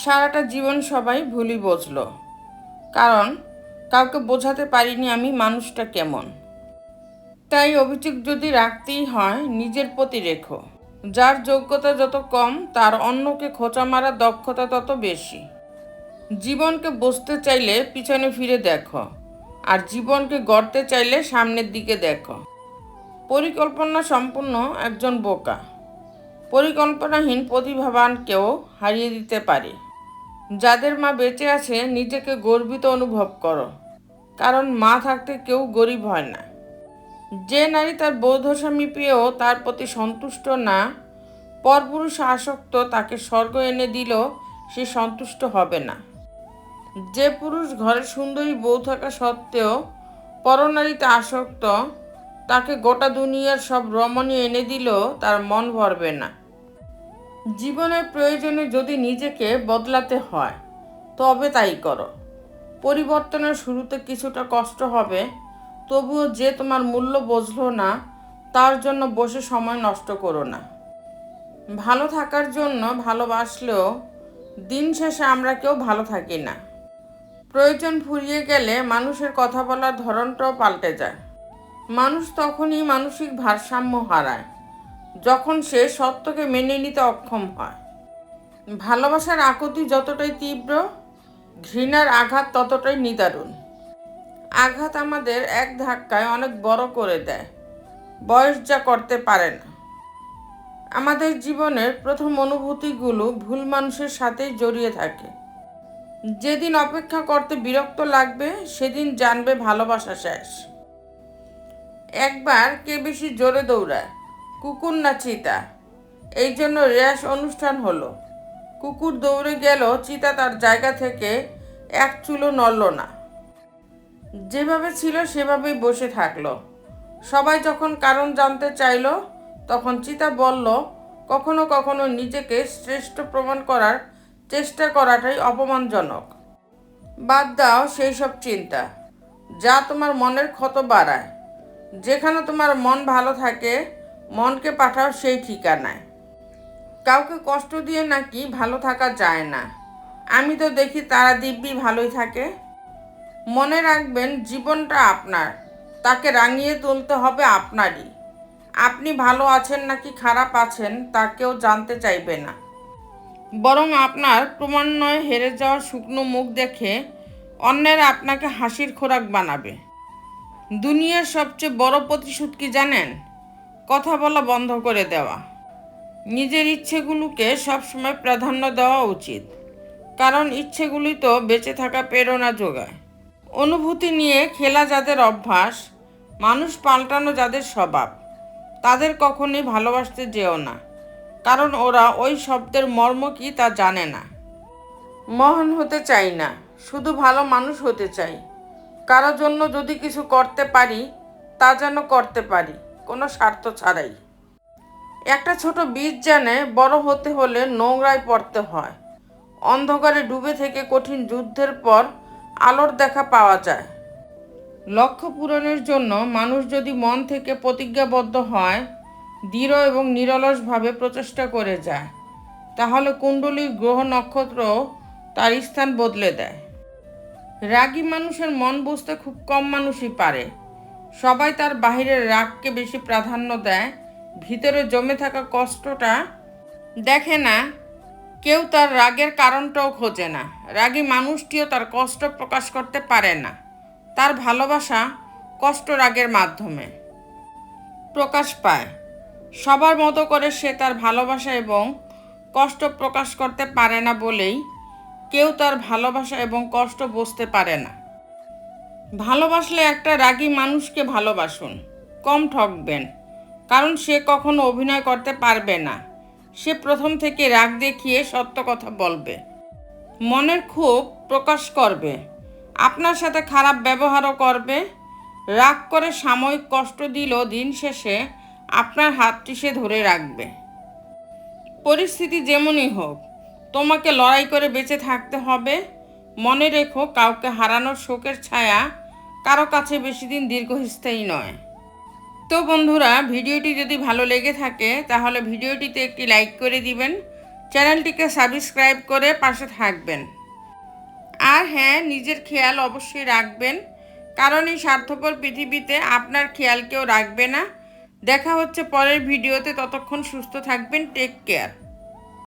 সারাটা জীবন সবাই ভুলই বুঝলো, কারণ কাউকে বোঝাতে পারিনি আমি মানুষটা কেমন। তাই অভিযোগ যদি রাখতেই হয় নিজের প্রতি রেখো। যার যোগ্যতা যত কম তার অন্যকে খোঁচা মারার দক্ষতা তত বেশি। জীবনকে বুঝতে চাইলে পিছনে ফিরে দেখো, আর জীবনকে গড়তে চাইলে সামনের দিকে দেখো। পরিকল্পনা সম্পূর্ণ একজন বোকা, পরিকল্পনাহীন প্রতিভাবানকেও হারিয়ে দিতে পারে। যাদের মা বেঁচে আছে নিজেকে গর্বিত অনুভব করো, কারণ মা থাকতে কেউ গরিব হয় না। যে নারী তার বৌদ্ধ স্বামী পেয়েও তার প্রতি সন্তুষ্ট না, পরপুরুষে আসক্ত, তাকে স্বর্গ এনে দিল সে সন্তুষ্ট হবে না। যে পুরুষ ঘরে সুন্দরী বউ থাকা সত্ত্বেও পরনারীতে আসক্ত, তাকে গোটা দুনিয়ার সব রমণী এনে দিল তার মন ভরবে না। জীবনের প্রয়োজনে যদি নিজেকে বদলাতে হয় তবে তাই করো। পরিবর্তনের শুরুতে কিছুটা কষ্ট হবে, তবুও যে তোমার মূল্য বুঝলো না তার জন্য বসে সময় নষ্ট করো না। ভালো থাকার জন্য ভালোবাসলেও দিন শেষে আমরা কেউ ভালো থাকি না। প্রয়োজন ফুরিয়ে গেলে মানুষের কথা বলার ধরনটাও পাল্টে যায়। মানুষ তখনই মানসিক ভারসাম্য হারায় যখন সে সত্যকে মেনে নিতে অক্ষম হয়। ভালোবাসার আকুতি যতটাই তীব্র, ঘৃণার আঘাত ততটাই নিদারুণ। আঘাত আমাদের এক ধাক্কায় অনেক বড় করে দেয়, বয়স যা করতে পারে না। আমাদের জীবনের প্রথম অনুভূতিগুলো ভুল মানুষের সাথেই জড়িয়ে থাকে। যেদিন অপেক্ষা করতে বিরক্ত লাগবে সেদিন জানবে ভালোবাসা শেষ। একবার কে বেশি জোরে দৌড়ায়, কুকুর না চিতা? এই জন্য র্যাশ অনুষ্ঠান হলো। কুকুর দৌড়ে গেল, চিতা তার জায়গা থেকে এক চুলও নড়ল না। যেভাবে ছিল সেভাবেই বসে থাকলো। সবাই যখন কারণ জানতে চাইল তখন চিতা বলল, কখনো কখনো নিজেকে শ্রেষ্ঠ প্রমাণ করার চেষ্টা করাটাই অপমানজনক। বাদ দাও সেই সব চিন্তা যা তোমার মনের ক্ষত বাড়ায়। যেখানে তোমার মন ভালো থাকে মনকে পাঠাও সেই ঠিকানায়। কাউকে কষ্ট দিয়ে নাকি ভালো থাকা যায় না। আমি তো দেখি তারা দিব্যি ভালোই থাকে। মনে রাখবেন জীবনটা আপনার, তাকে রাঙিয়ে তুলতে হবে আপনারই। আপনি ভালো আছেন নাকি খারাপ আছেন তা কেউ জানতে চাইবে না, বরং আপনার ক্রমান্বয়ে হেরে যাওয়ার শুকনো মুখ দেখে অন্যেরা আপনাকে হাসির খোরাক বানাবে। দুনিয়ার সবচেয়ে বড় প্রতিশোধ কি জানেন? কথা বলা বন্ধ করে দেওয়া। নিজের ইচ্ছেগুলোকে সবসময় প্রাধান্য দেওয়া উচিত, কারণ ইচ্ছেগুলি তো বেঁচে থাকা প্রেরণা যোগায়। অনুভূতি নিয়ে খেলা যাদের অভ্যাস, মানুষ পাল্টানো যাদের স্বভাব, তাদের কখনোই ভালোবাসতে যেও না, কারণ ওরা ওই শব্দের মর্ম কি তা জানে না। মহান হতে চাই না, শুধু ভালো মানুষ হতে চাই। কারো জন্য যদি কিছু করতে পারি তা যেন করতে পারি কোনো স্বার্থ ছাড়াই। একটা ছোট বীজ জানে বড় হতে হলে নোংরায় পড়তে হয়। অন্ধকারে ডুবে থেকে কঠিন যুদ্ধের পর আলোর দেখা পাওয়া যায়। লক্ষ্য পূরণের জন্য মানুষ যদি মন থেকে প্রতিজ্ঞাবদ্ধ হয়, দৃঢ় এবং নিরলসভাবে প্রচেষ্টা করে যায়, তাহলে কুণ্ডলীর গ্রহ নক্ষত্র তার স্থান বদলে দেয়। রাগী মানুষের মন বুঝতে খুব কম মানুষই পারে। সবাই তার বাহিরের রাগকে বেশি প্রাধান্য দেয়, ভিতরে জমে থাকা কষ্টটা দেখে না। কেউ তার রাগের কারণটাও খোঁজে না। রাগী মানুষটিও তার কষ্ট প্রকাশ করতে পারে না। তার ভালোবাসা কষ্ট রাগের মাধ্যমে প্রকাশ পায়। সবার মতো করে সে তার ভালোবাসা এবং কষ্ট প্রকাশ করতে পারে না বলেই কেউ তার ভালোবাসা এবং কষ্ট বুঝতে পারে না। ভালোবাসলে একটা রাগী মানুষকে ভালোবাসুন, কম ঠকবেন, কারণ সে কখনো অভিনয় করতে পারবে না। সে প্রথম থেকে রাগ দেখিয়ে সত্য কথা বলবে, মনের ক্ষোভ প্রকাশ করবে, আপনার সাথে খারাপ ব্যবহারও করবে। রাগ করে সাময়িক কষ্ট দিলেও দিন শেষে আপনার হাতটি সে ধরে রাখবে। পরিস্থিতি যেমনই হোক তোমাকে লড়াই করে বেঁচে থাকতে হবে। মনে রেখো, কাউকে হারানোর শোকের ছায়া কারো কাছে বেশি দিন দীর্ঘস্থায়ী নয়। তো বন্ধুরা, ভিডিওটি যদি ভালো লেগে থাকে তাহলে ভিডিওটিতে একটি লাইক করে দিবেন। চ্যানেলটিকে সাবস্ক্রাইব করে পাশে থাকবেন। আর হ্যাঁ, নিজের খেয়াল অবশ্যই রাখবেন, কারণ এই স্বার্থপর পৃথিবীতে আপনার খেয়াল কেউ রাখবে না। দেখা হচ্ছে পরের ভিডিওতে, ততক্ষণ সুস্থ থাকবেন। Take care.